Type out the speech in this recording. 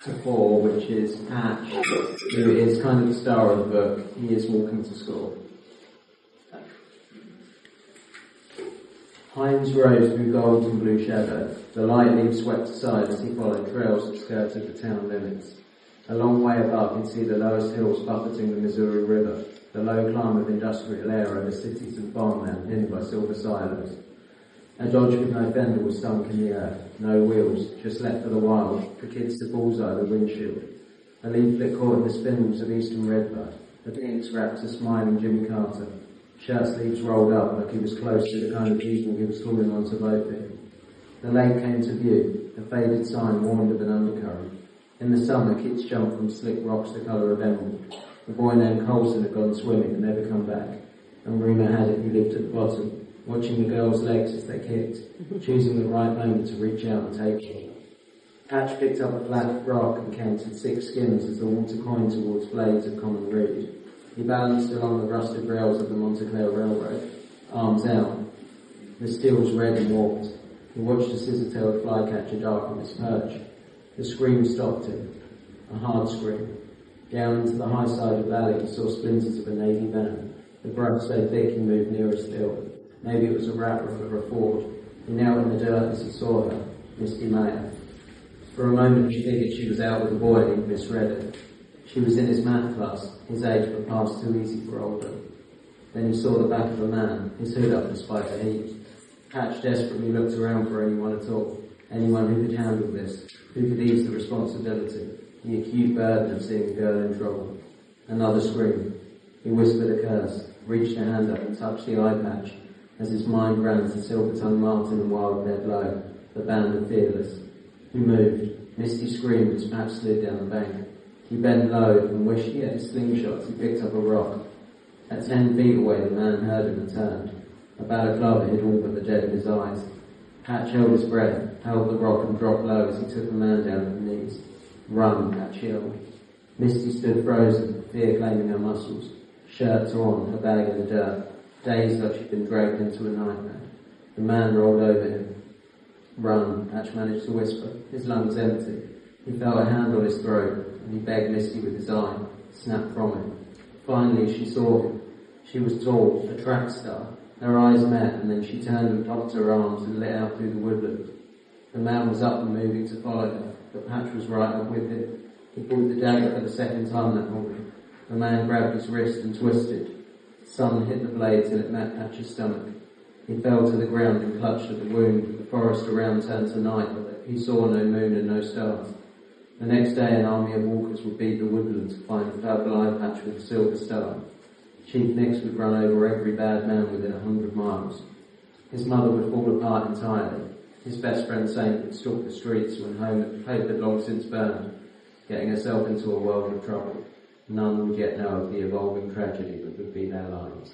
Chapter 4, which is Patch, who is kind of the star of the book. He is walking to school. Hines rose through gold and blue shadow. The light leaves swept aside as he followed trails that skirted the town limits. A long way above, he'd see the lowest hills buffeting the Missouri River, the low climb of industrial air over cities and farmland hidden by silver silos. A Dodge with no fender was sunk in the earth, no wheels, just left for the wild, for kids to bullseye the windshield. A leaflet caught in the spindles of eastern redbud. The pinks wrapped a smiling Jimmy Carter. Shirt sleeves rolled up like he was close to the kind of people he was calling on to vote for him. The lake came to view. A faded sign warned of an undercurrent. In the summer, kids jumped from slick rocks the colour of emerald. The boy named Colson had gone swimming and never come back. And rumour had it he lived at the bottom, watching the girls' legs as they kicked, choosing the right moment to reach out and take it. Patch picked up a flat rock and counted 6 skins as the water coined towards blades of common reed. He balanced along the rusted rails of the Montclair Railroad, arms out. The steel's red and warped. He watched a scissor-tailed flycatcher dart from its perch. The scream stopped him, a hard scream. Down into the high side of the valley, he saw splinters of a Navy van. The brush so thick he moved nearer still. Maybe it was a rat or a Ford. He knelt in the dirt as he saw her, Misty Mayer. For a moment he figured she was out with the boy and he'd misread it. She was in his math class, his age but past too easy for older. Then he saw the back of a man, his hood up despite the heat. Patch desperately looked around for anyone at all, anyone who could handle this, who could ease the responsibility, the acute burden of seeing a girl in trouble. Another scream. He whispered a curse, reached a hand up and touched the eye patch, as his mind ran to Silvertongue Martin and Wild Ned Lowe, the band of Fearless. He moved. Misty screamed as Patch slid down the bank. He bent low and wished he had his slingshot as he picked up a rock. At 10 feet away, the man heard him and turned. A balaclava hid all but the dead in his eyes. Patch held his breath, held the rock and dropped low as he took the man down at the knees. Run, Patch yelled. Misty stood frozen, fear claiming her muscles. Shirt torn, her bag in the dirt, dazed like she'd been dragged into a nightmare. The man rolled over him. Run, Patch managed to whisper, his lungs empty. He felt a hand on his throat, and he begged Misty with his eye, snapped from him. Finally, she saw him. She was tall, a track star. Her eyes met, and then she turned and dropped her arms and lit out through the woodland. The man was up and moving to follow her, but Patch was right up with him. He pulled the dagger for the second time that morning. The man grabbed his wrist and twisted. The sun hit the blade till it met Patch's stomach. He fell to the ground and clutched at the wound. The forest around turned to night, but he saw no moon and no stars. The next day, an army of walkers would beat the woodland to find the purple eye patch with a silver star. Chief Nix would run over every bad man within 100 miles. His mother would fall apart entirely. His best friend Saint would stalk the streets when home had long since burned, getting herself into a world of trouble. None would yet know of the evolving tragedy that would be their lives.